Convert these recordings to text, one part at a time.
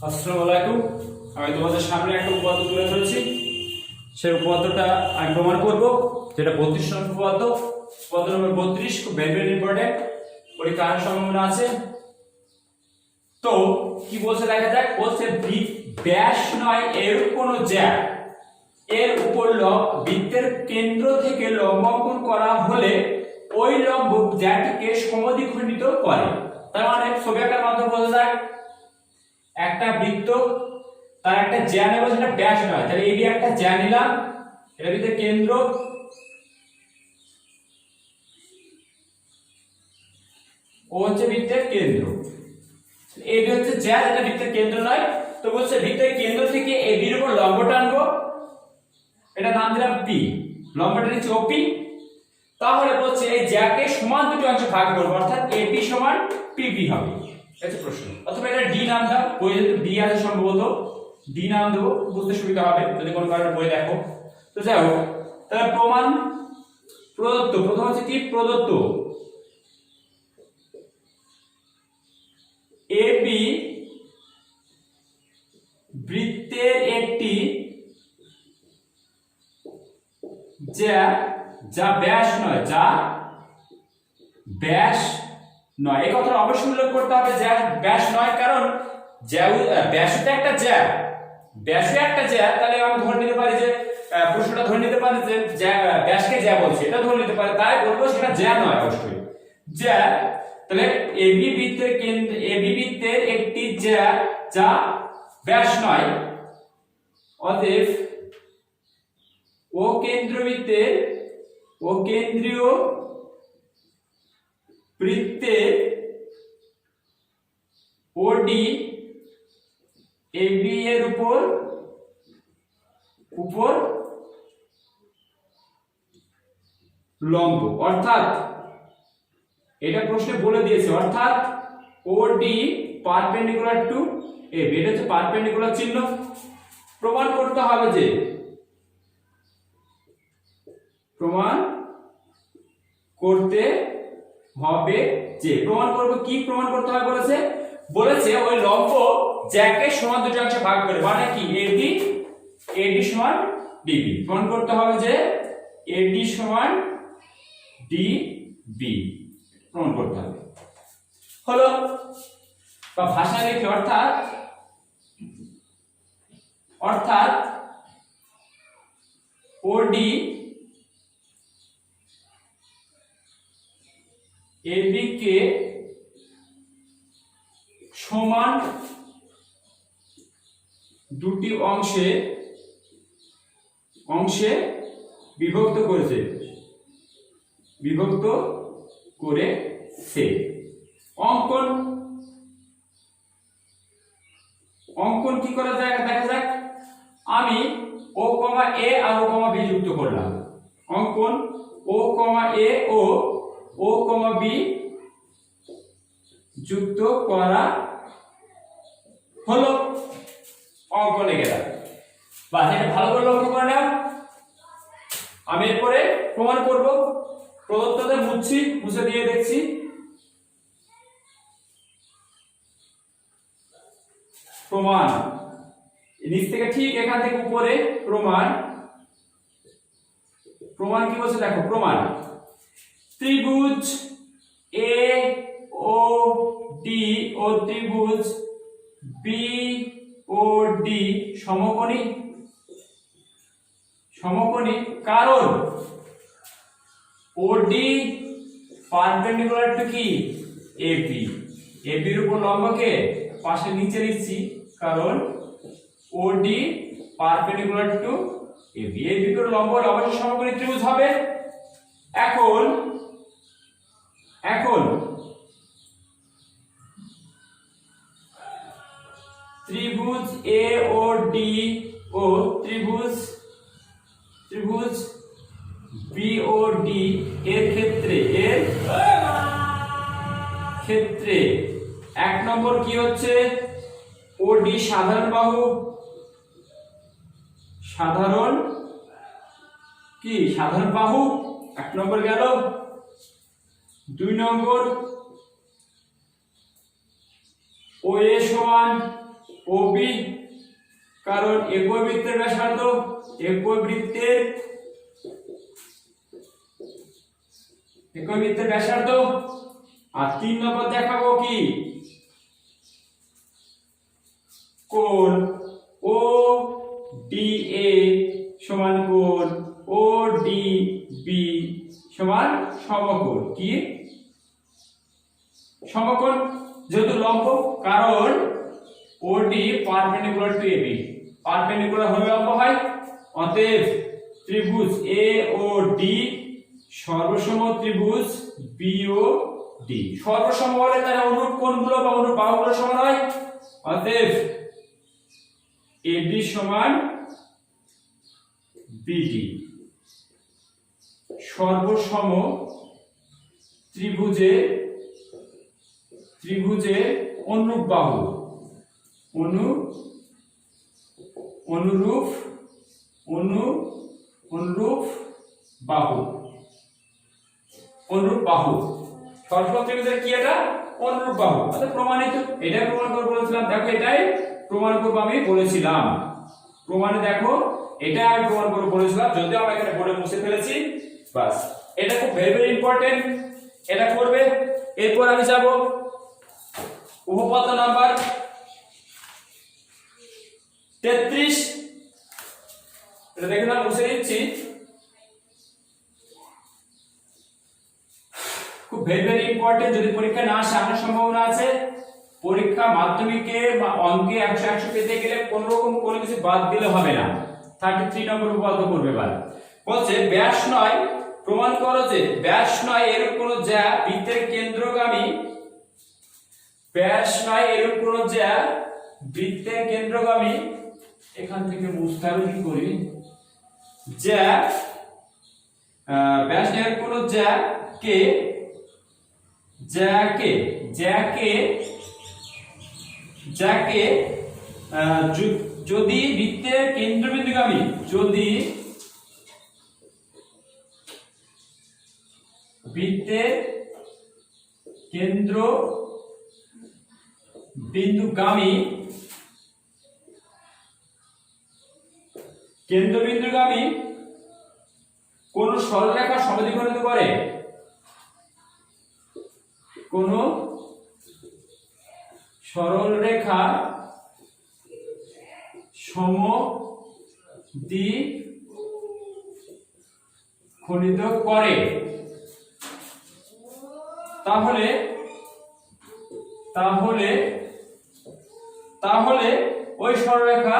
আসসালামু আলাইকুম। আমি তোমাদের সামনে একটা উপপাদ্য তুলে ধরেছি। সেই উপপাদ্যটা আমি প্রমাণ করব, যেটা 32 নম্বর উপপাদ্য। উপপাদ্য নম্বর 32 খুব ভেরি ইম্পর্টেন্ট, পরীক্ষা আসার সম্ভাবনা আছে। তো কি বলছে দেখা যাক। বলছে ব্যাস নয় এরূপ কোন জ্যা এর উপর বৃত্তের কেন্দ্র থেকে লম্ব অঙ্কন করা হলে ওই লম্ব জ্যাটিকে সমদ্বিখণ্ডিত করে। তার মানে ছবি আঁকার মাধ্যমে বোঝা যায় একটা বৃত্ত, তার একটা জ্যা নেব, সেটা ব্যাস নয়। তাহলে এই একটা জ্যা নিলাম, এর ভিতরে কেন্দ্র, ও হচ্ছে বৃত্তের কেন্দ্র। এই হচ্ছে জ্যা, এটা বৃত্তের কেন্দ্র নয়। তো বলছে বৃত্তের কেন্দ্র থেকে এই বির উপর লম্ব টানবো, এটা নাম দিলাম পি, লম্বটা নিচে ওপি। তাহলে বলছে এই জ্যাকে সমান দুটো অংশে ভাগ করব, অর্থাৎ এপি সমান পিবি হবে। এটা প্রশ্ন। অথবা এটা ডি নাম দাও, বইয়ে ডি আছে সম্ভবত, ডি নাম দেবো, বুঝতে সুবিধা হবে যদি কোনো কারণে বই দেখো। তো যাই হোক, তাহলে প্রমাণ প্রদত্ত। প্রথম হচ্ছে কি প্রদত্ত এবি বৃত্তের একটি জ্যা যা ব্যাস নয়, যা ব্যাস নয়। এই কথাটা অবশ্যই উল্লেখ করতে হবে যে ব্যাস নয়, কারণ ব্যাসটা একটা জ্যা, ব্যাসে একটা জ্যা। তাহলে আমি ধরে নিতে পারি যে প্রশ্নটা ধরে নিতে পারি যে ব্যাসকে জ্যা বলছে, এটা ধরে নিতে পারি। তাই বলবো সেটা জ্যা নয়, অবশ্যই জ্যা। তাহলে এবি বৃত্তের কেন্দ্র, এবি বৃত্তের একটি জ্যা যা ব্যাস নয়, অতএব ও কেন্দ্রবৃত্তের, ও কেন্দ্রীয় বৃত্তের ওডি এবি এর উপর লম্ব। অর্থাৎ এটা প্রশ্নে বলে দিয়েছে, অর্থাৎ ওডি পারপেন্ডিকুলার টু এবি, এটা হচ্ছে পারপেন্ডিকুলার চিহ্ন। প্রমাণ করতে হবে যে, প্রমাণ করতে হবে যে, প্রমাণ করব কি প্রমাণ করতে হবে বলেছে, বলেছে ওই লম্ব জ্যাকে সমান দুটো অংশে ভাগ করে, মানে কি এডি, এডি সমান ডিবি। প্রমাণ করতে হবে যে এডি সমান ডিবি, প্রমাণ করতে হবে। হলো, বা ভাষা লিখে, অর্থাৎ ওডি এবি কে সমান দুটি অংশে বিভক্ত করেছে, অঙ্কন কি করা যায় দেখা যাক। আমি ও কমা এ আর ও কমা বি যুক্ত করলাম। অঙ্কন ও কমা এ ও ও কমা বি যুক্ত করা হলো, অঙ্কনে গেলাম। বাস, এটা ভালো করে লক্ষ্য করে নাও। আমি এরপরে প্রমাণ করব। প্রদত্তদের মুছে দিয়ে দেখছি। প্রমাণ নিচ থেকে ঠিক এখান থেকে উপরে প্রমাণ কি বলছে দেখো। প্রমাণ ত্রিভুজ এ ও ডি ও ত্রিভুজ বি ও ডি সমকোণী, কারণ ওডি পারপেন্ডিকুলার টু কি এবি, এর উপর লম্বকে পাশে নিচে লিখছি, কারণ ওডি পারপেন্ডিকুলার টু এবি, এর উপর লম্ব অবশ্যই সমকোণী ত্রিভুজ হবে। এখন ত্রিভুজ এ ও ডি ও ত্রিভুজ বি ও ডি এর ক্ষেত্রে এক নম্বর কি হচ্ছে, ওডি সাধারণ বাহু, সাধারণ বাহু এক নম্বর গেল। 2 নম্বর ও এ সমান ওবি, কারণ একই বৃত্তের ব্যাসার্ধ, একই বৃত্তের ব্যাসার্ধ। আর 3 নম্বর দেখাবো কি, কোণ ও ডি এ সমান কোণ ও ডি বি সমান সমকোণ। কি সমকোণ? যেহেতু লম্ব, কারণ ওডি পারপেন্ডিকুলার টু এবি, পারপেন্ডিকুলার হলে লম্ব হয়। অতএব ত্রিভুজ এ ও ডি সর্বসম ত্রিভুজ বি ও ডি। সর্বসম হলে তার অনুরূপ কোণগুলো বা অনুরূপ বাহুগুলো সমান হয়। অতএব এবি সমান বিডি। সর্বসম ত্রিভুজের অনুরূপ বাহু, অনুরূপ বাহু, সর্বসম ত্রিভুজের কি এটা? অনুরূপ বাহু। আচ্ছা প্রমাণিত, এটাই প্রমাণ করে বলেছিলাম। দেখো এটাই প্রমাণ করব আমি বলেছিলাম। প্রমাণে দেখো এটা আমি প্রমাণ করে বলেছিলাম, যদিও আমি এখানে বোর্ডে মুছে ফেলেছি। বাস, এটা খুব ভেরি ইম্পর্টেন্ট, এটা করবে। এরপর আমি যাব উপপাদ্য নাম্বার 33। এটা দেখে না, মুছে দিচ্ছি। খুব ভেরি ইম্পর্টেন্ট, যদি পরীক্ষা না আসে, আসার সম্ভাবনা আছে। পরীক্ষা মাধ্যমিকে বা অঙ্কে 100 পেতে গেলে কোন রকম কোনো কিছু বাদ দিলে হবে না। 33 নম্বর উপপাদ্য করবে। এবার বলছে ব্যাস নয়, প্রমাণ করো যে ব্যাস নয় এরূপ কোন জ্যা বৃত্তের কেন্দ্রগামী, ব্যাস নয় এরূপ কোন জ্যা বৃত্তের কেন্দ্রগামী, এখান থেকে মুছতে হবে কি করি, জ্যা ব্যাস নয় এরূপ কোন জ্যাকে যদি বৃত্তের কেন্দ্রবিন্দুগামী, যদি বৃত্তের কেন্দ্র বিন্দুগামী কোন সরলরেখা সমদ্বিখণ্ডিত করে, কোন সরলরেখা সমদ্বিখণ্ডিত করে, তাহলে ওই সরলরেখা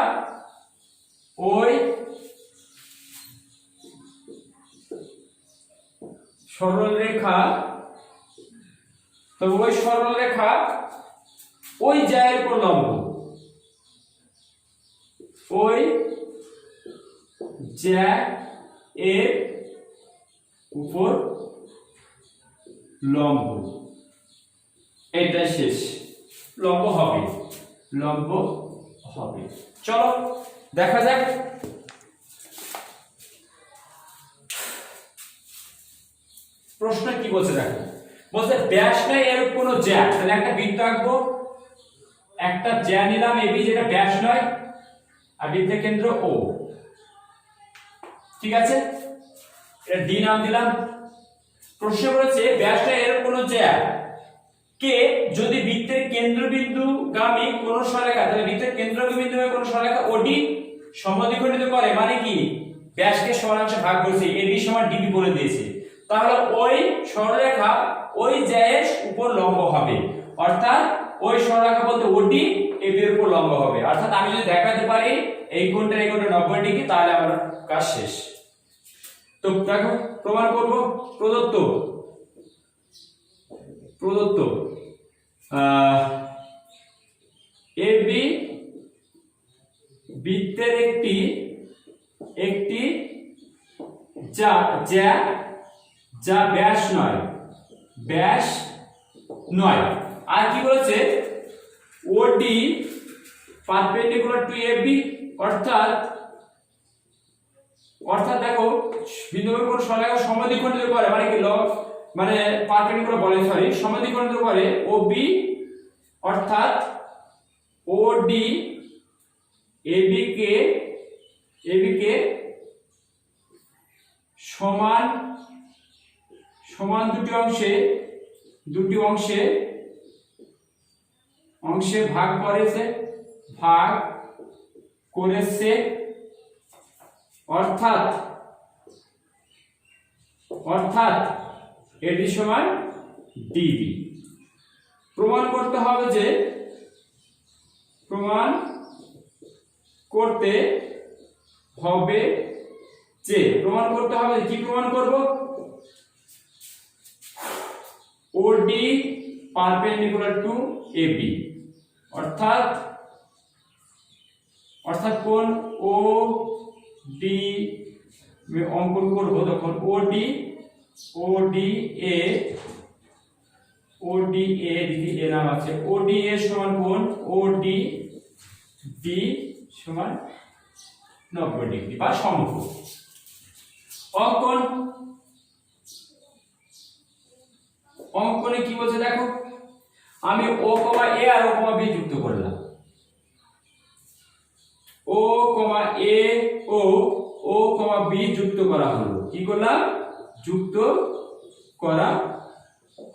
ওই জ্যায়ের উপর লম্ব, ওই জ্যা এর উপর লম্ব। এটা শেষ, লম্ব হবে। চলো দেখা যাক। প্রশ্ন কি বলছে দেখো, বলছে ব্যাস নয় এরূপ কোন জ্যা, তাহলে একটা বৃত্ত আঁকবো, একটা জ্যা নিলাম এবি যেটা ব্যাস নয়, আর বৃত্তের কেন্দ্র ও, ঠিক আছে, এটা ডি নাম দিলাম। প্রশ্ন বলেছে ব্যাস নয় এরূপ কোন জ্যা কে যদি বৃত্তের কেন্দ্রবিন্দুগামী কোন সরলরেখা, তাহলে বৃত্তের কেন্দ্রবিন্দু কোন সরলরেখা ওডি সমদ্বিখণ্ডিত করে, মানে কি ব্যাসকে সমানাংশে ভাগ করেছে, এবি সমান ডিবি বলে দিয়েছে, তাহলে ওই সরলরেখা ওই জ্যায়ের উপর লম্ব হবে। অর্থাৎ ওই সরলরেখা বলতে ওডি এবি এর উপর লম্ব হবে। অর্থাৎ আমি যদি দেখাতে পারি এই কোণটা 90 ডিগ্রি, তাহলে আমার কাজ শেষ। তো দেখো প্রমাণ করব। প্রদত্ত এবি বৃত্তের একটি যা ব্যাস নয়, আর কি বলেছে ওডি পারপেন্ডিকুলার টু এবি, অর্থাৎ দেখো বিন্দুর কোন সরলরেখা সমদ্বিখণ্ডিত করে, মানে কি মানে পারপেন্ডিকুলার বলে, সমদ্বিখণ্ডিত করে ওবি, অর্থাৎ ওডি এবি কে সমান সমান দুটি অংশে ভাগ করেছে অর্থাৎ এডি সমান ডিবি। প্রমাণ করতে হবে যে কি প্রমাণ করব, ওডি পারপেন্ডিকুলার টু এবি, অর্থাৎ কোণ ও ডি অঙ্কন করব তখন ওডি এ নাম আছে, ওডি এ সমান কোণ ওডি ডি সমান 90 ডিগ্রি বা সমকোণ। অঙ্কনে কি বলছে দেখো, আমি ও কমা এ আর ও কমা বি যুক্ত করলাম, ও কমা এ ও কমা বি যুক্ত করা হলো, কি করলাম, যুক্ত করা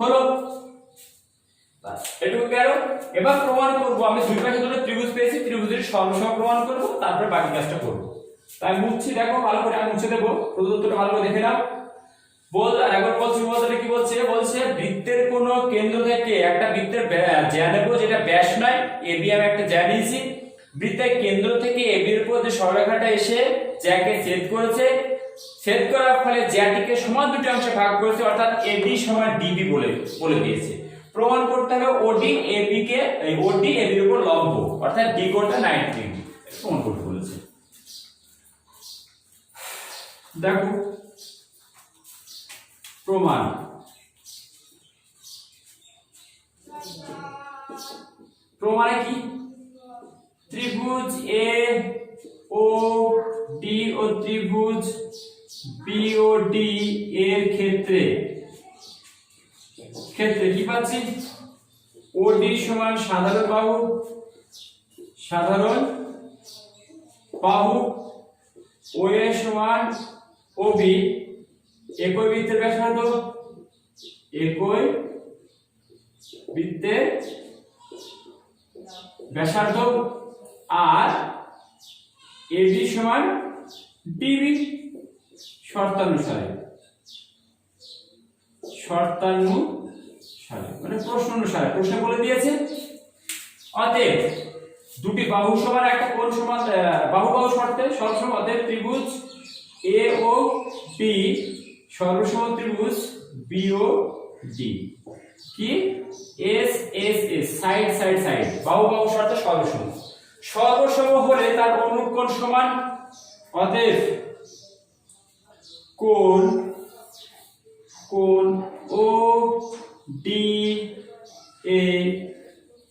হলো। এটুকু গেল। এবার প্রমাণ করব, আমি দুই পাশে দুটো ত্রিভুজ পেয়েছি, ত্রিভুজের সরলসহ প্রমাণ করব, তারপরে বাকি কাজটা করব। তাই মুছছি, দেখো ভালো করে আমি মুছে দেব, প্রদত্তটা ভালো করে দেখে নাও। একবার বলছি কি বলছে বৃত্তের কোন কেন্দ্র থেকে একটা বৃত্তের জ্যা নেব যেটা ব্যাস নয়, এবি আমি একটা জ্যা নিয়েছি, বৃত্তের কেন্দ্র থেকে এবি এর উপর যে সরলরেখাটা এসে জ্যাকে ছেদ করেছে, ছেদ করার ফলে জ্যাটিকে সমান দুটি অংশে ভাগ করেছে, অর্থাৎ এডি সমান ডিবি বলে দিয়েছে। প্রমাণ করতে হবে ওডি এবির উপর লম্ব, অর্থাৎ ডি কোণটা 90 ডিগ্রি, প্রমাণ করতে বলেছে। দেখো প্রমাণে কি, ত্রিভুজ এ ও ডি ও ত্রিভুজ বি ও ডি এর ক্ষেত্রে কি পাচ্ছি, ওডি সমান সাধারণ বাহু, ও এ সমান ওবি, একই বৃত্তের ব্যাসার্ধ আর এবি সমান ডিবি শর্তানুসারে মানে প্রশ্ন অনুসারে, প্রশ্ন বলে দিয়েছে। অতএব দুটি বাহু সমান একটা কোণ সমান, বাহু শর্তে সর্বসম, অতএব ত্রিভুজ এ ও বি সর্বসম ত্রিভুজ বি ও ডি কি এস এস এস সাইড বাহু শর্তে সর্বসম হলে তার অনুরূপ কোণ সমান, অতএব কোণ ও ডি এ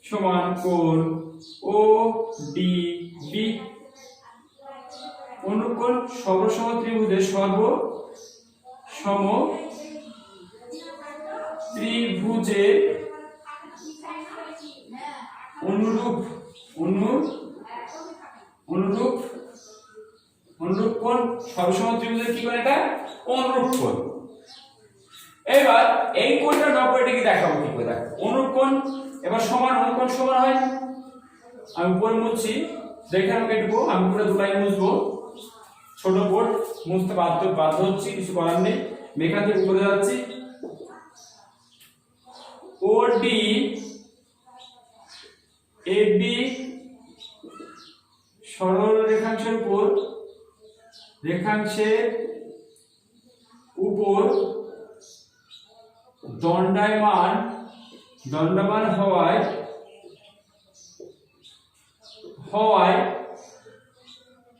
সমান কোণ ও ডি বি। অনুরূপ কোণ সর্বসম ত্রিভুজের সর্বসম ত্রিভুজের অনুরূপ কোণ সর্বসম ত্রিভুজের কি কোণ, এটা অনুরূপ কোণ। এবার এই কোণটা 90 ডিগ্রি দেখাবো কি করে, দেখো অনুরূপ কোণ এবার সমান, অনুরূপ কোণ সমান হয়। আমি উপরে মুছছি, দেখে আমাকে একটু, আমি পুরো দু লাইন মুছবো, ছোট বোর্ড মুছতে বাধ্য হচ্ছি, কিছু করার নেই। এখান থেকে উপরে যাচ্ছি, ওডি এবি সরল রেখাংশের উপর দণ্ডায়মান হওয়ায়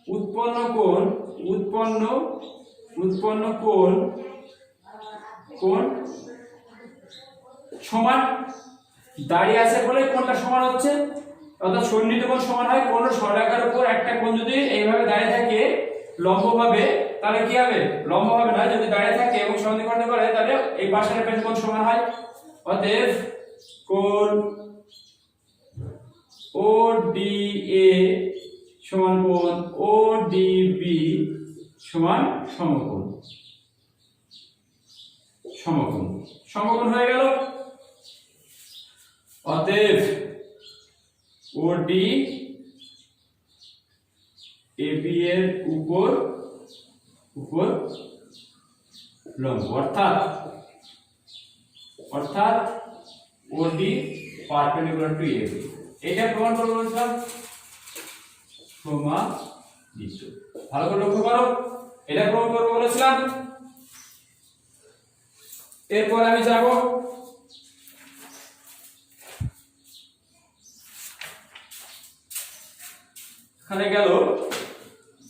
উৎপন্ন কোণ সমান, দাঁড়িয়ে আছে বলে কোণটা সমান হচ্ছে, অর্থাৎ সন্নিহিত কোণ সমান হয়। কোন সরলরেখার উপর একটা কোণ যদি এইভাবে দাঁড়িয়ে থাকে লম্বভাবে, তাহলে কি হবে, লম্বভাবে না, যদি দাঁড়িয়ে থাকে এবং সন্নিকর্ণ করে তাহলে এই পাশের পেজ কোণ সমান হয়। অতএব কোণ ও ডি এ সমান কোণ ও ডিবি সমান সমকোণ। সমকোণ সমকোণ হয়ে গেল। অতএব ওডি এবি এর উপর লম্ব, অর্থাৎ ওডি পারপেন্ডিকুলার টু এবি। এটা প্রমাণ করব বলছিলাম সমান্তরাল। ভালো করে লক্ষ্য করো, এটা প্রমাণ করব বলেছিলাম। এরপর আমি যাব এখানে গেল,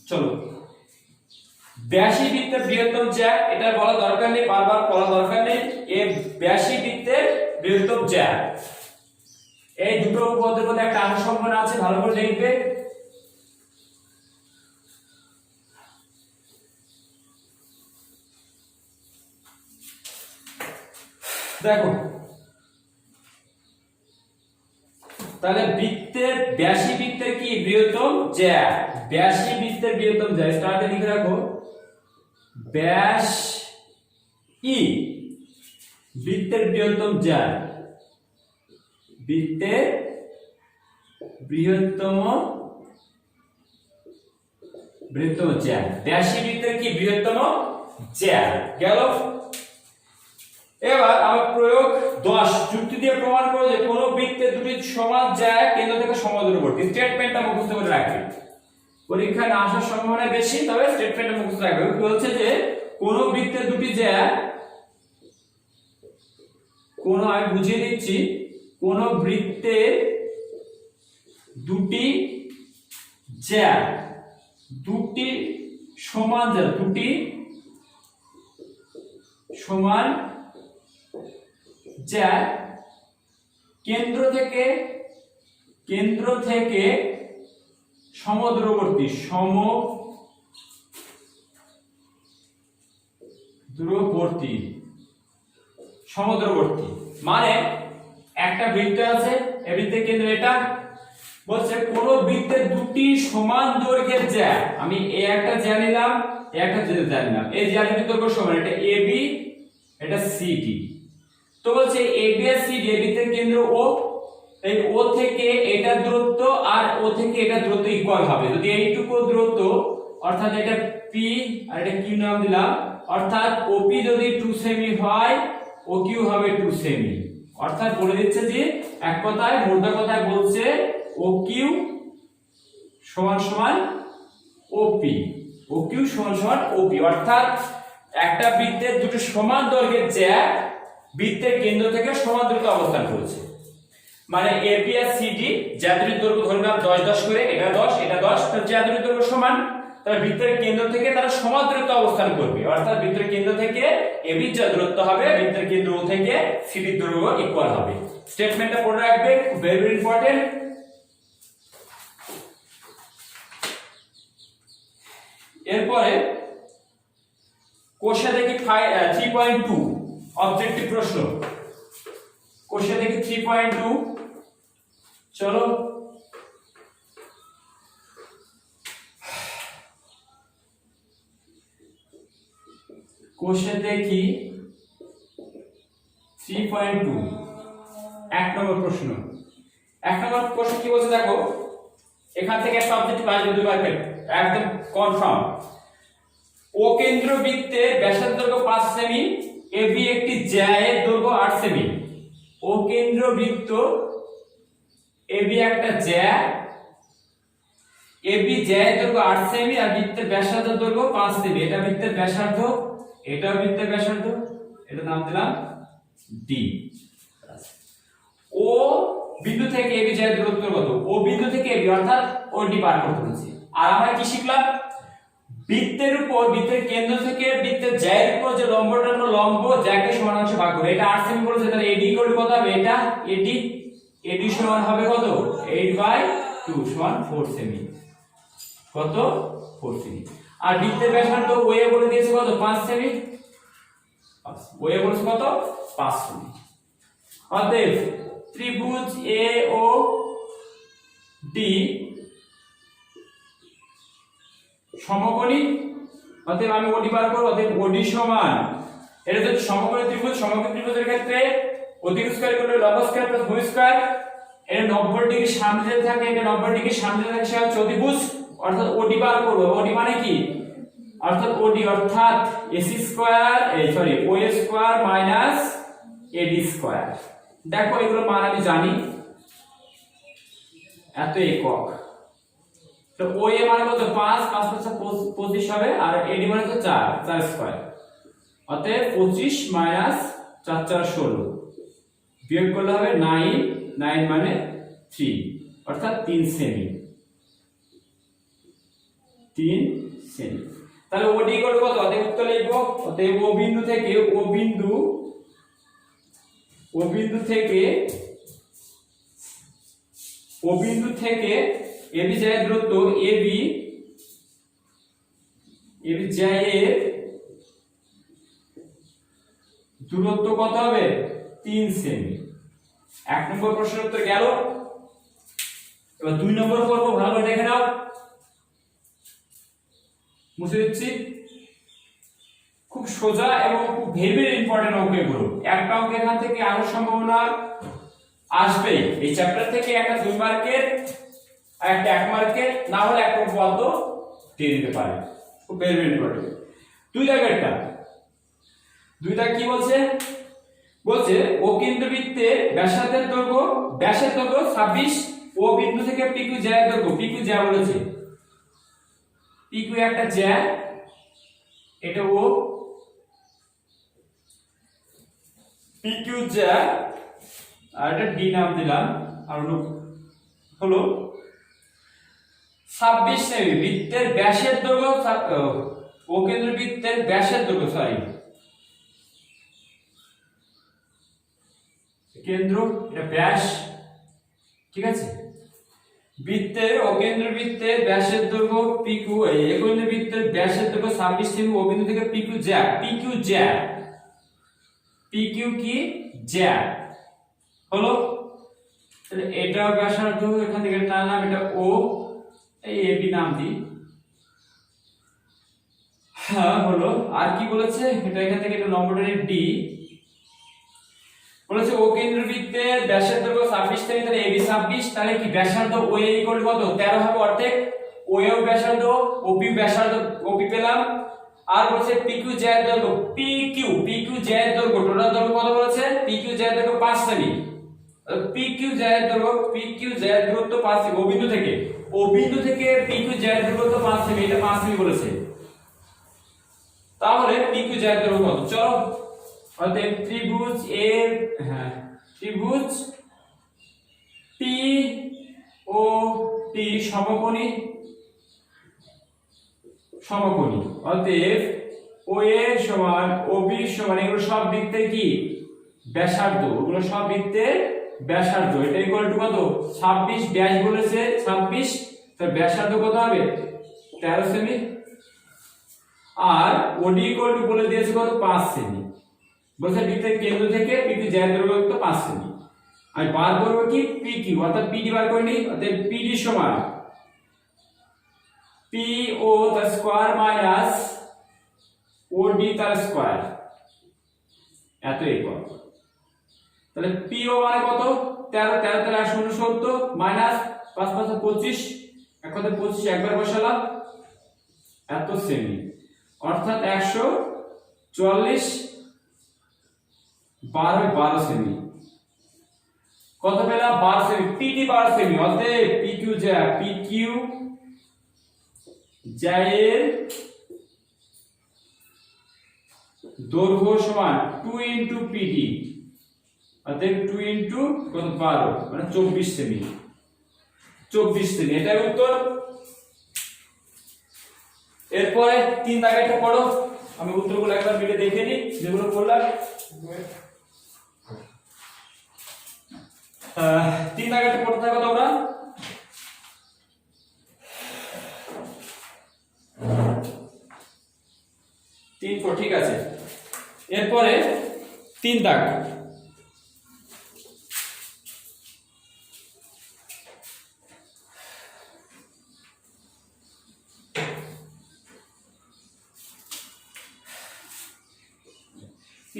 চলো ব্যাসী বৃত্তের বৃহত্তম জ্যা, এটা বলা দরকার নেই, বারবার বলা দরকার নেই। এই ব্যাসী বৃত্তের বৃহত্তম জ্যা, এই দুটো উপপাদ্যের মধ্যে একটা আসার সম্ভাবনা আছে, ভালো করে দেখবে। দেখো তাহলে বৃত্তের ব্যাসী বৃত্তের কি বৃহত্তম জ্যা, ব্যাসী বৃত্তের বৃহত্তম জ্যা স্টার্টে লিখে রাখো ব্যাস ই বৃত্তের বৃহত্তম জ্যা, বৃত্তের বৃহত্তম জ্যা, ব্যাসী বৃত্তের কি বৃহত্তম জ্যা গেল। এবার আমরা প্রয়োগ 10 যুক্তি দিয়ে প্রমাণ করব যে কোন বৃত্তের দুটি সমান জ্যা কেন্দ্র থেকে সমদূরবর্তী। স্টেটমেন্টটা মুখস্থ করে রাখবে, পরীক্ষায় না আসার সম্ভাবনা বেশি, তবে স্টেটমেন্টটা মুখস্থ রাখবে। বলছে যে কোন বৃত্তের দুটি জ্যা, আমি বুঝিয়ে দিচ্ছি, কোন বৃত্তের দুটি জ্যা, দুটি সমান জ্যা, দুটি সমান জ্যা কেন্দ্র থেকে সমদূরবর্তী, সমদূরবর্তী মানে একটা বৃত্ত আছে, এই বৃত্তের কেন্দ্র এটা। বলছে কোন বৃত্তের দুটি সমান দৈর্ঘ্যের জ্যা, আমি এই একটা জ্যা নিলাম, এই একটা জ্যা নিলাম, এই জ্যামিতির দৈর্ঘ্য সমান, এটা এবি, এটা সিডি। তো বলছে এবি আর সিডি এই বৃত্তের কেন্দ্র ও, এই ও থেকে এটা দূরত্ব আর ও থেকে এটা দূরত্ব ইকুয়াল হবে। যদি এইটুকু দূরত্ব, অর্থাৎ এটা পি আর এটা কিউ নাম দিলাম, অর্থাৎ ওপি যদি 2 সেমি হয় ও কিউ হবে 2 সেমি। অর্থাৎ বলে দিচ্ছে যে এক কথায়, মোটা কথায় বলছে ও কিউ সমান সমান ওপি, ও কিউ সমান সমান ওপি। অর্থাৎ একটা বৃত্তের দুটো সমান দৈর্ঘ্যের জ্যা বৃত্তের কেন্দ্র থেকে সমান দূরত্বে অবস্থান করেছে। মানে এবি আর সিডি জ্যা দুটির দৈর্ঘ্য ধরলাম 10 10 করে, এটা 10 এটা 10, তো জ্যা দুটির দৈর্ঘ্য সমান, তাহলে বৃত্তের কেন্দ্র থেকে তারা সমান দূরত্বে অবস্থান করবে। অর্থাৎ বৃত্তের কেন্দ্র থেকে এবি যা দূরত্ব হবে, বৃত্তের কেন্দ্র ও থেকে সিডির দৈর্ঘ্য ইকুয়াল হবে। স্টেটমেন্টটা পড়ে রাখবে, ভেরি ভেরি ইম্পর্টেন্ট। এরপরে কোষে দেখি 3.2 অবজেক্টিভ প্রশ্ন, কোষে দেখি 3.2। চলো কোষে দেখি 3.2 এক নম্বর প্রশ্ন। এক নম্বর প্রশ্ন কি বলছে দেখো, এখান থেকে একটা অবজেক্টিভ আসবে দুবার একদম কনফার্ম। ও কেন্দ্র বৃত্তের ব্যাসার্ধ দৈর্ঘ্য 5 সেমি, এবি একটি জ্যা এর দৈর্ঘ্য 8 সেমি। ও কেন্দ্র বৃত্ত, এবি একটা জ্যা, এবি জ্যা এর দৈর্ঘ্য 8 সেমি আর বৃত্তের ব্যাসার্ধ দৈর্ঘ্য 5 সেমি। এটা বৃত্তের ব্যাসার্ধ, এটা বৃত্তের ব্যাসার্ধ, এটা নাম দিলাম ডি। ও বিন্দু থেকে এবি জ্যা এর দূরত্ব কত? ও বিন্দু থেকে এবি অর্থাৎ ও ডি বার করতে বলেছি। আর আমরা কি শিখলাম, বৃত্তের উপর, বৃত্তের কেন্দ্র থেকে বৃত্তের জ্যা এর উপর যে লম্বটা, লম্ব জ্যাকে সমানাংশে ভাগ করে, এটা 8 সেমি বলেছে, তাহলে এডি ইকুয়াল টু কত হবে? এটা এডি সমান হবে কত? 8/2 সমান 4 সেমি। কত? 4 সেমি। আর বৃত্তের ব্যাসার্ধ ওএ বলে দিয়েছে কত? 5 সেমি। ওএ বলেছে কত? 5 সেমি। অতএব ত্রিভুজ এ ও ডি সমকোণী, অতএব আমি ওডি বার করব। অতএব ওডি সমান, এটা হচ্ছে সমকোণী ত্রিভুজ। সমকোণী ত্রিভুজের ক্ষেত্রে অধিক স্কয়ার করলে লব স্কয়ার প্লাস ভূমি স্কয়ার, এটা 90 ডিগ্রি সামনে থাকে, এটা 90 ডিগ্রি সামনে থাকে, সে হচ্ছে অধিভুজ। অর্থাৎ ওডি বার করব। ওডি মানে কি? অর্থাৎ ওডি অর্থাৎ এসি স্কয়ার ও স্কয়ার মাইনাস এডি স্কয়ার। দেখো এগুলো মান আমি জানি, এত একক। তো ও এ মানে কত? 5 5 5 25 হবে, আর এডি মানে তো 4 4 স্কয়ার। অতএব 25 মাইনাস 4 4 16, বিয়োগ করলে হবে 9 9 মানে 3, অর্থাৎ 3 সেমি। 3 সেমি। তাহলে ওডি ইকুয়াল কত? অতএব উত্তর লিখব। অতএব ও বিন্দু থেকে এবি যায় দূরত্ব এবি যায় এর দূরত্ব কত হবে? 3 সেমি। 1 নম্বর প্রশ্নের উত্তর গেল। এবার 2 নম্বর করব, ভালো করে দেখে নাও। মুছে দিচ্ছি। খুব সোজা এবং খুব ভেরি ইম্পর্টেন্ট অঙ্ক এগুলো। একটা অঙ্ক এখান থেকে আরো সম্ভাবনা আসবে। এই চ্যাপ্টার থেকে একটা 2 মার্কের আর একটা 1 মার্কের, না হলে একটা উপপাদ্য দিয়ে দিতে পারে। খুব ভেরি ইম্পর্টেন্ট। 2 দাগেরটা কি বলছে? বলছে ও কেন্দ্রবৃত্তের ব্যাসার্ধের দৈর্ঘ্য 26, ও বিন্দু থেকে পিকিউ জ্যা দৈর্ঘ্য, পিকিউ জ্যা বলেছে, পিকিউ একটা জ্যা, এটা ও পিকিউ জ্যা, আর এটা ডি নাম দিলাম, আর হলো 26 সেমি। বৃত্তের ব্যাসের দৈর্ঘ্য, ও কেন্দ্রবৃত্তের ব্যাসের দৈর্ঘ্য, কেন্দ্র এটা ব্যাস, ঠিক আছে। বৃত্তের ও কেন্দ্রবৃত্তের ব্যাসের দৈর্ঘ্য পিকিউ, এই কেন্দ্রবৃত্তের ব্যাসের দৈর্ঘ্য 26 সেমি, ও বিন্দু থেকে পিকিউ কি জ্যা হলো। তাহলে এটা ব্যাসার্ধ, এখান থেকে টানলাম, এটা ও, এই এবি নাম দিই, হ্যাঁ হলো। আর কি বলেছে? এটা এখান থেকে এটা নম্বরটা ডি বলেছে। ও কেন্দ্রবৃত্তের ব্যাসের দৈর্ঘ্য 26 সেমি, তাহলে এবি 26, তাহলে কি ব্যাসার্ধ ও এ ইকুয়াল কত? 13 হবে, অর্ধেক। ও এও ব্যাসার্ধ, ওপি পেলাম। আর বলেছে পিকিউ জ্যা দৈর্ঘ্য, পিকিউ জ্যা দৈর্ঘ্য, টোটাল দৈর্ঘ্য কত বলেছে? পিকিউ জ্যা দৈর্ঘ্য 5 সেমি। পিকিউ জ্যা দূরত্ব 5 সেমি। ও বিন্দু থেকে পিকিউ জ্যা দূরত্ব 5 সেমি, এটা 5 সেমি বলেছে। তাহলে পিকিউ জ্যা দৈর্ঘ্য কত? চলো, অতএব ত্রিভুজ পি ও টি সমকোণী। অতএব ও এ সমান ও বি সমান, এগুলো সব বৃত্তের কি ব্যাসার্ধ, ওগুলো সব বৃত্তের ব্যাসার্ধ। এটা ইকুয়াল টু কত? 26, ব্যাস বলেছে 26, তার ব্যাসার্ধ কত হবে? 13 সেমি। আর ওডি ইকুয়াল টু বলে দিয়েছে কত? 5 সেমি। বলছে বৃত্তের কেন্দ্র থেকে পিকিউ জ্যা দৈর্ঘ্য 5 সেমি। আমি বার করব কি? পিকিউ, অর্থাৎ পিডি বার করে নিই। অতএব পিডি সমান পি ও তার স্কয়ার মাইনাস ও ডি তার স্কয়ার, এত একক। তাহলে পি ও মানে কত? 13, 13 তাহলে 170 মাইনাস 5 5 25, এক কথা 25 একবার বসালাম, এত সেমি, অর্থাৎ 140, 12 সেমি। কত পেলাম? 12 সেমি। PD 12 semi. অতএব পিকিউ জ্যা এর দৈর্ঘ্য সমান 2 ইনটু পিডি, অতএব 2 ইনটু কত? 12, মানে 24 সেমি। এটাই উত্তর। এরপরে 3 দাগেরটা পড়ো, আমি উত্তরগুলো একবার মিলে দেখে নিই যেগুলো করলাম। 3 দাগেরটা পড়তে থাকো তোমরা। ঠিক আছে। এরপরে 3 দাগ,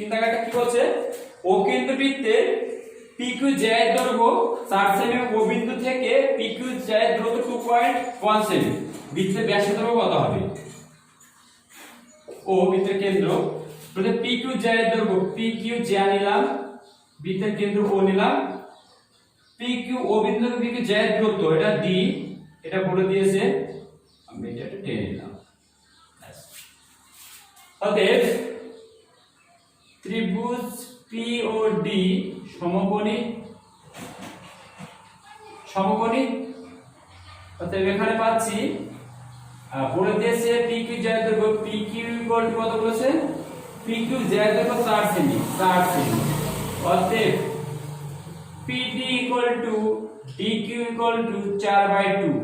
3 দাগেরটা কি বলছে ও কেন্দ্রবৃত্তের PQ জ্যায়ের দৈর্ঘ্য 4 সেমি ও বিন্দু থেকে PQ জ্যায়ের দূরত্ব 2.1 সেমি। বৃত্তের ব্যাসার্ধ কত হবে? ও বৃত্তের কেন্দ্র বলতে PQ জ্যায়ের দৈর্ঘ্য PQ জ্যা নিলাম, বৃত্তের কেন্দ্র ও নিলাম, PQ ও বিন্দু থেকে PQ জ্যায়ের দূরত্ব এটা D, এটা বলে দিয়েছে, আমি এটা একটু টেনে নিলাম। অতএব ত্রিভুজ P ও D সমকোণী, অতএব এখানে পাচ্ছি বলে দিয়েছে PQ জ্যায়ের দৈর্ঘ্য PQ ইকুয়াল টু কত বলেছে? PQ জ্যায়ের দৈর্ঘ্য 4 সেমি, অতএব PD equal to DQ equal to 4/2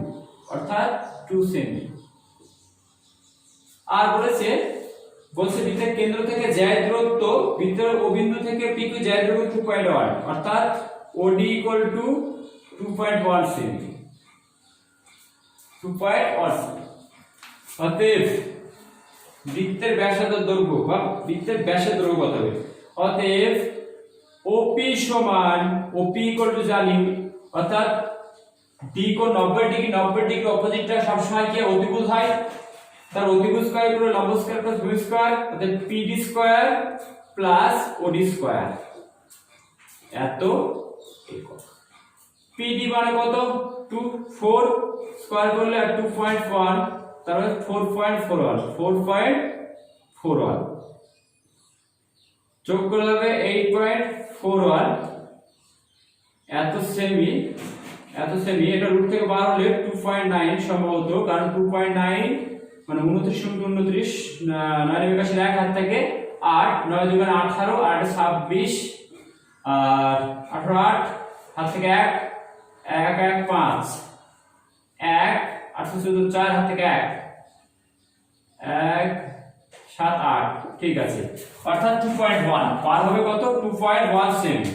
অর্থাৎ 2 সেমি। আর বলেছে বৃত্তের কেন্দ্র থেকে জ্যায়ের দূরত্ব বৃত্তের ও বিন্দু থেকে PQ জ্যায়ের দূরত্ব 2.1 অর্থাৎ OD equal to 2.1 semi, 2.1 semi. অতএব বৃত্তের ব্যাসার্ধ দৈর্ঘ্য বা বৃত্তের ব্যাসের দৈর্ঘ্য কত হবে? অতএব OP সমান OP ইকুয়াল টু জানি অর্থাৎ D কোণ 90 ডিগ্রি, 90 ডিগ্রি অপোজিটটা সব সময় কি অতিভুজ হয়, তার অতিভুজ স্কয়ার করে লম্ব স্কয়ার প্লাস ভূমি স্কয়ার অর্থাৎ PD square plus OD square এত একক। PD মানে কত? 2 4 স্কয়ার করলে 2.1 তাহলে 4.41 যোগ করলে হবে 8.41 এত সেমি, এটা রুট থেকে বার হলে 2.9 সম্ভবত, কারণ 2.9 মানে 29 × 29 9 একাশি এক হাত থেকে 8 9 2 18 8 26 আর 18 8 হাত থেকে 1 1 1 5 1 8 4 হাত থেকে 1 1 7 8 ঠিক আছে, অর্থাৎ 2.1 পার হবে কত? 2.1 সেমি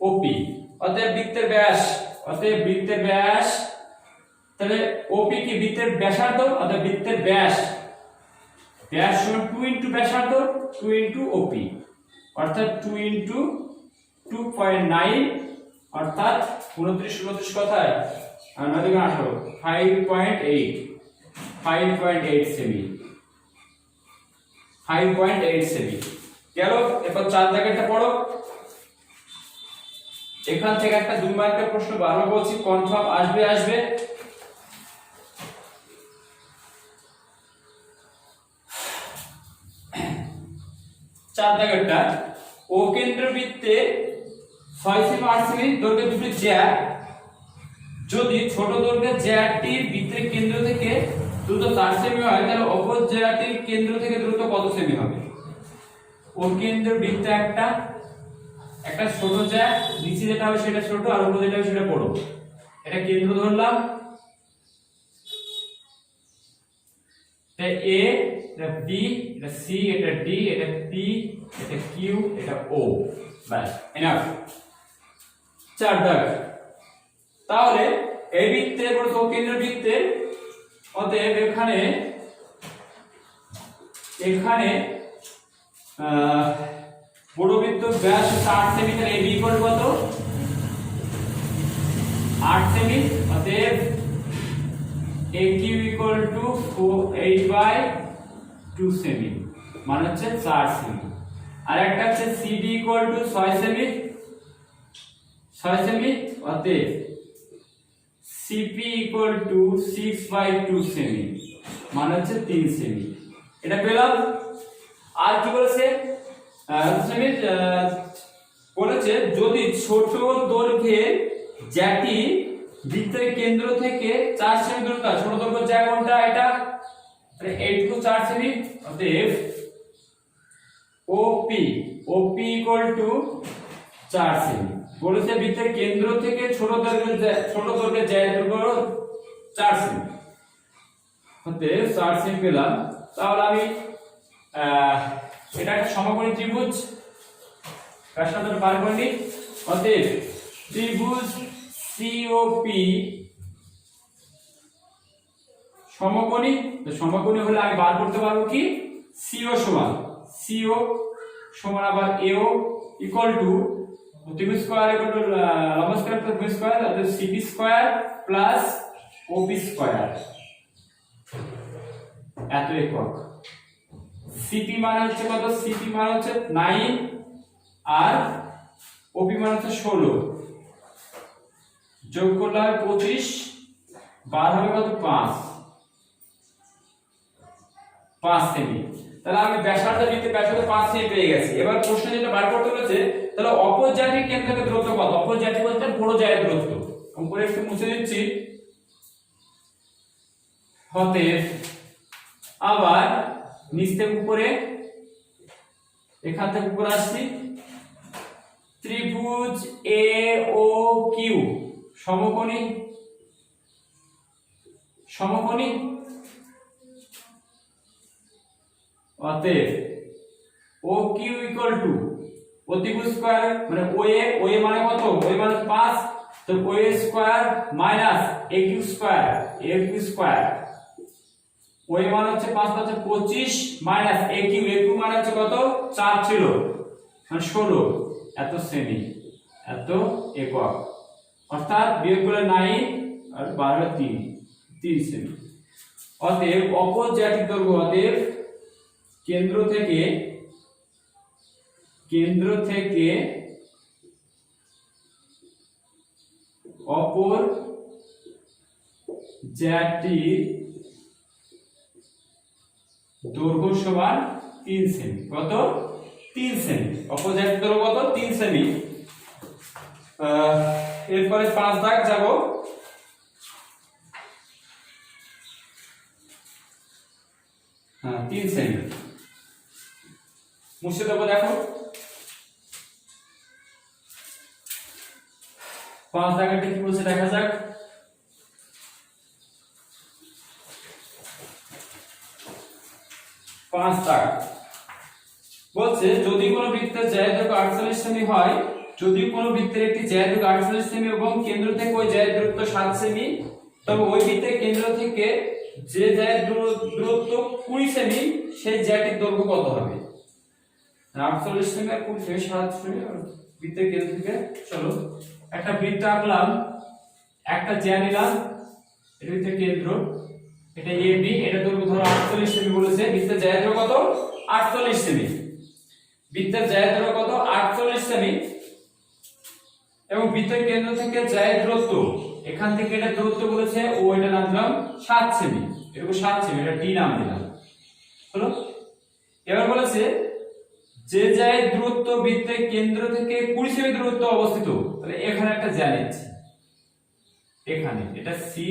OP। অতএব বৃত্তের ব্যাস, তাহলে OP কি বৃত্তের ব্যাসার্ধ, অর্থাৎ বৃত্তের ব্যাস সমান 2 * ব্যাসার্ধ 2 * OP অর্থাৎ 2 * 2.9 অর্থাৎ 29 কথায় আর 9 × 18 5.8 সেমি, 5.8 সেমি গেল। এরপর 4 দাগেরটা পড়ো। এখান থেকে একটা 2 মার্কের প্রশ্ন বারবার বলছি, কনফার্ম আসবে। চার দাগেরটা ও কেন্দ্রবৃত্তে 6 সেমি 8 সেমি দৈর্ঘ্যের দুটি জ্যা যদি ছোট দৈর্ঘ্যের জ্যাটি বৃত্তের কেন্দ্র থেকে দূরত্ব 4 সেমি হয় তাহলে অপর জ্যাটির কেন্দ্র থেকে দূরত্ব কত সেমি হবে? ও কেন্দ্রবৃত্তে একটা ছোট জ্যা, নিচে যেটা হবে সেটা ছোট আর উপরে যেটা হবে সেটা বড়, এটা কেন্দ্র ধরলাম, এটা A, এটা B, এটা C, এটা D, এটা P, এটা Q, এটা O, বাস এনাফ। 4 দাগ। তাহলে এই বৃত্তে বলতো কেন্দ্রবৃত্তে, অতএব এখানে বড় বৃত্ত ব্যাস 8 সেমি, তাহলে AB ইকুয়াল কত? 8 সেমি, অতএব AQ ইকুয়াল টু 8/2 সেমি মানে হচ্ছে 4 সেমি। আর একটা হচ্ছে CD ইকুয়াল টু 6 সেমি, অতএব CP ইকুয়াল টু 6/2 সেমি মানে হচ্ছে 3 সেমি। এটা পেলাম। আর কি বলেছে? বলেছে যদি ছোট দৈর্ঘ্যের জ্যাটি বৃত্তের কেন্দ্র থেকে 4 সেমি দূরত্ব, ছোট দৈর্ঘ্যের জ্যা কোনটা? এটা, তাহলে এইটুকু 4 সেমি, অতএব OP ইকুয়াল টু 4 সেমি। বলেছে বৃত্তের কেন্দ্র থেকে ছোট দৈর্ঘ্যের জ্যায়ের দৈর্ঘ্য 4 সেমি, অতএব 4 সেমি পেলাম। তাহলে আমি এটা একটা সমকোণী ত্রিভুজ, ব্যাসার্ধ বার করে নিই। অতএব ত্রিভুজ COP সমকোণী, তো সমকোণী হলে আমি বার করতে পারবো কি? CO সমান সিও সমান আবার এও ইকুয়াল টু ভূমি স্কয়ার ইকুয়াল টু লম্ব স্কয়ার প্লাস ভূমি স্কয়ার, অর্থাৎ সিপি স্কয়ার প্লাস ওপি স্কয়ার, এত একক। সিপি মানে হচ্ছে কত? সিপি মানে হচ্ছে 9 আর ওপি মানে হচ্ছে 16, যোগ করলে হয় 25, বার হবে কত? 5 সেমি। তাহলে আমি ব্যাসার্ধ বৃত্তের ব্যাসার্ধ 5 সেমি পেয়ে গেছি। এবার প্রশ্ন যেটা বার করতে বলেছে, তাহলে অপর জায়গার কেন্দ্র থেকে দূরত্ব কত? অপর জায়গা বলতে বড় জায়গার দূরত্ব। উপরে একটু মুছে দিচ্ছি। অতএব আবার নিচ থেকে উপরে, এখান থেকে উপরে আসছি, ত্রিভুজ এ ও কিউ সমকোণী, সমকোণী। অতএব ও কিউ ইকুয়াল টু অতিভুজ স্কয়ার মানে ও এ মানে কত? ও এ মানে 5, তো ও এ স্কয়ার মাইনাস এ কিউ স্কয়ার, এ কিউ স্কয়ার। ও এ মানে হচ্ছে 5 হচ্ছে 25 মাইনাস এ কিউ মানে হচ্ছে কত? 4 ছিল মানে 16, এত সেমি, এত একক। অর্থাৎ বিয়োগ করলে 9 আর 12 3 সেমি। অতএব অপর জায়গাটির দৈর্ঘ্য, অতএব কেন্দ্র থেকে অপর জায়গাটির দৈর্ঘ্য সমান 3 সেমি। কত? 3 সেমি। অপর জায়গাটির দৈর্ঘ্য কত? 3 সেমি। এরপরে 5 দাগ যাব। হ্যাঁ, 3 সেমি মুছে দেবো। দেখো 5 দাগেরটা কি বলছে দেখা যাক। 5 দাগ বলছে, যদি কোনো বৃত্তের জ্যায়ের দৈর্ঘ্য 48 সেমি হয়, যদি কোনো বৃত্তের একটি জ্যায়ের দৈর্ঘ্য 48 সেমি এবং কেন্দ্র থেকে ওই জ্যায়ের দূরত্ব 7 সেমি, তবে ওই বৃত্তের কেন্দ্র থেকে যে জ্যায়ের দূরত্ব 20 সেমি, সেই জ্যাটির দৈর্ঘ্য কত হবে? 48 সেমি আর 20 সেমি, 7 সেমি বৃত্তের কেন্দ্র থেকে। চলো একটা বৃত্ত আঁকলাম, একটা জ্যা নিলাম, এটা হচ্ছে কেন্দ্র, এটা এবি, এটা দৈর্ঘ্য ধরো 48 সেমি বলেছে। বৃত্তের জ্যায়ের দৈর্ঘ্য কত? 48 সেমি। বৃত্তের জ্যায়ের দৈর্ঘ্য কত? 48 সেমি। এবং বৃত্তের কেন্দ্র থেকে জ্যায়ের দূরত্ব, এখান থেকে এটা দূরত্ব বলেছে, ও এটা নাম দিলাম 7 সেমি, এরকম 7 সেমি, এটা ডি নাম দিলাম। হলো। এবার বলেছে যে জ্যায়ের দূরত্ব বৃত্তের কেন্দ্র থেকে 20 সেমি দূরত্ব অবস্থিত, তাহলে এখানে একটা জ্যা নিচ্ছি, এখানে এটা সি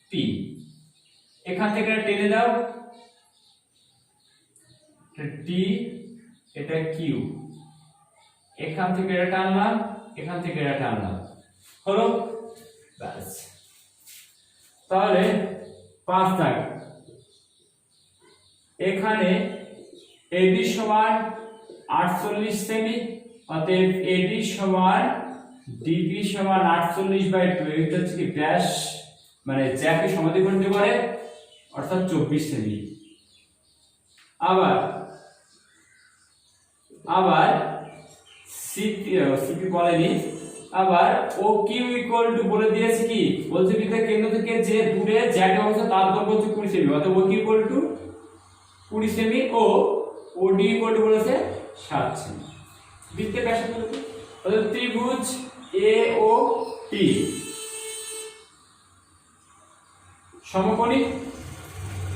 পি, এখান থেকে এটা টেনে দাও, এটা ডি, এটা কিউ, এখান থেকে এটা টানলাম, এখান থেকে এটা টানলাম, হলো। ব্যাস। তাহলে 5 দাগ, এখানে এবি সমান 48 সেমি, অতএব এডি সমান ডিবি সমান 48/2, এটা হচ্ছে কি ব্যাস, মানে জ্যাকে সমাধিকরণ করে, অর্থাৎ 24 সেমি। আবার সিপি বলেনি, আবার ও কিউ ইকুয়াল টু বলে দিয়েছে কি, বলছে বৃত্তের কেন্দ্র থেকে যে দূরে জ্যাটি অবস্থা তার দৈর্ঘ্য হচ্ছে 20 সেমি, অতএব ও কিউ ইকুয়াল টু 20 সেমি ও ওডি ইকুয়াল টু বলেছে 7 সেমি। বৃত্তের ব্যাসার্ধ বলেছে, অতএব ত্রিভুজ এ ও টি সমকোণী।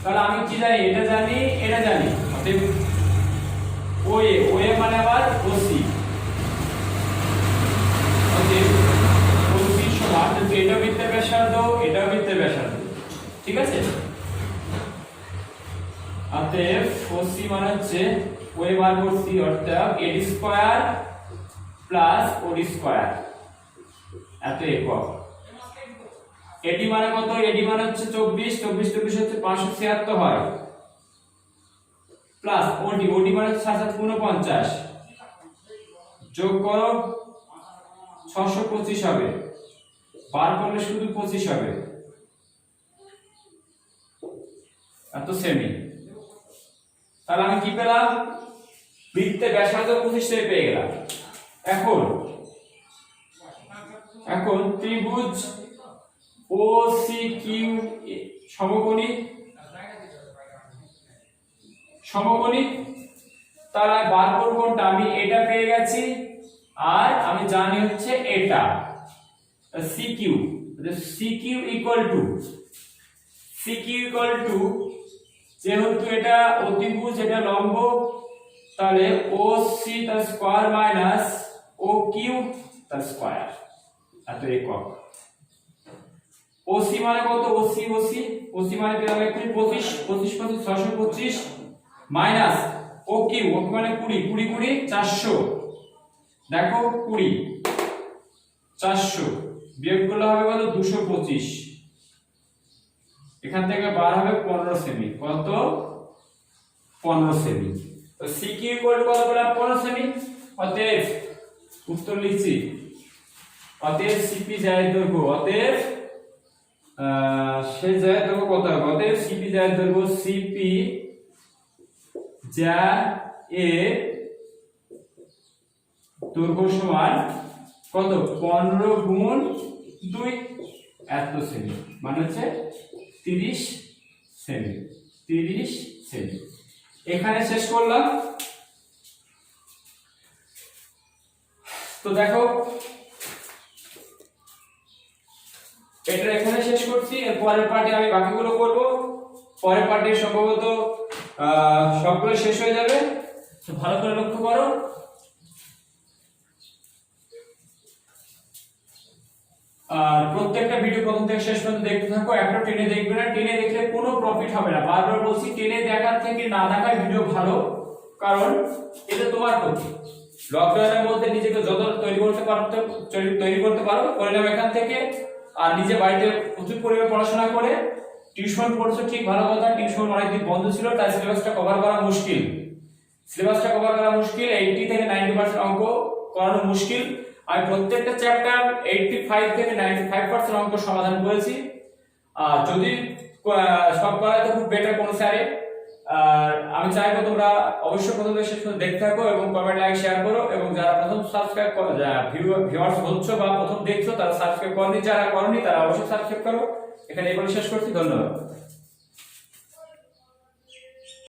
তাহলে আমি কি জানি? এটা জানি, এটা জানি। অতএব ও এ মানে আবার ওসি, অতএব ওসি সমান, এটা বৃত্তের ব্যাসার্ধ, এটা বৃত্তের ব্যাসার্ধ, ঠিক আছে। অতএব ওসি মানে হচ্ছে ও এ বার করছি, অর্থাৎ এডি স্কয়ার প্লাস ওডি স্কয়ার, এত একক। এডি মানে কত? এডি মানে হচ্ছে 24, 24 হচ্ছে 576 হয়, প্লাস ওডি মানে 7 49, যোগ করো 625 হবে, বার করলে শুধু 25 হবে, এত সেমি। তাহলে আমি কি পেলাম, বৃত্তের ব্যাসার্ধ 25 সেমি পেয়ে গেলাম। এখন ত্রিভুজ OCQ সমকোণী তাহলে বার করব কোনটা, আমি এটা পেয়ে গেছি আর আমি জানি হচ্ছে এটা CQ ইকুয়াল টু যেহেতু এটা অতিভুজ এটা লম্ব তাহলে OC তার স্কয়ার মাইনাস OQ তার স্কয়ার এত একক। OC মানে কত, OC মানে পেলাম এখানে 25 625 মাইনাস OQ মানে 20 400 দেখো 20 400 বিয়োগ করলে হবে কত 225, এখান থেকে বার হবে 15 সেমি, কত 15 সেমি। তো CQ ইকুয়াল কত পেলাম 15 সেমি। অতএব উত্তর লিখছি, অতএব CP জায়ের দৈর্ঘ্য, অতএব সেই জায়ের দৈর্ঘ্য কত হবে, অতএব CP জায়ের দৈর্ঘ্য CP যা এ দৈর্ঘ্য সমান কত 15 গুণ 2 এত সেমি, মানে হচ্ছে 30 সেমি। এখানে শেষ করলাম। তো দেখো এটা এখানে শেষ করছি, এর পরের পার্টে আমি বাকিগুলো করব, পরের পার্টে সম্ভবত সবগুলো শেষ হয়ে যাবে। তো ভালো করে লক্ষ্য করো। আর প্রত্যেকটা ভিডিও প্রথম থেকে শেষ পর্যন্ত দেখতে থাকো, একটা টেনে দেখবে না, টেনে দেখলে কোনো প্রফিট হবে না। বারবার বলছি টেনে দেখার থেকে না দেখার ভিডিও ভালো, কারণ এটা তোমার ক্ষতি। লকডাউনের মধ্যে নিজেকে যত তৈরি করতে পারো করে নাও এখান থেকে। আর নিজে বাড়িতে প্রচুর পরিমাণে পড়াশোনা করে টিউশন পড়ছো, ঠিক ভালো কথা, টিউশন অনেকদিন বন্ধ ছিল তাই সিলেবাসটা কভার করা মুশকিল, 80 থেকে 90% অঙ্ক করানো মুশকিল। আমি প্রত্যেকটা চ্যাপ্টার 85 থেকে 95% অঙ্ক সমাধান করেছি। আর যদি সব করাতে খুব বেটার কোনো স্যারে। আর আমি চাইবো তোমরা অবশ্যই প্রথম থেকে শেষ পর্যন্ত দেখতে থাকো এবং কমেন্ট লাইক শেয়ার করো, এবং যারা প্রথম সাবস্ক্রাইব করো, যারা ভিউয়ার্স হচ্ছো বা প্রথম দেখছো তারা সাবস্ক্রাইব করনি, যারা করনি তারা অবশ্যই সাবস্ক্রাইব করো। এখানে এই বলে শেষ করছি, ধন্যবাদ।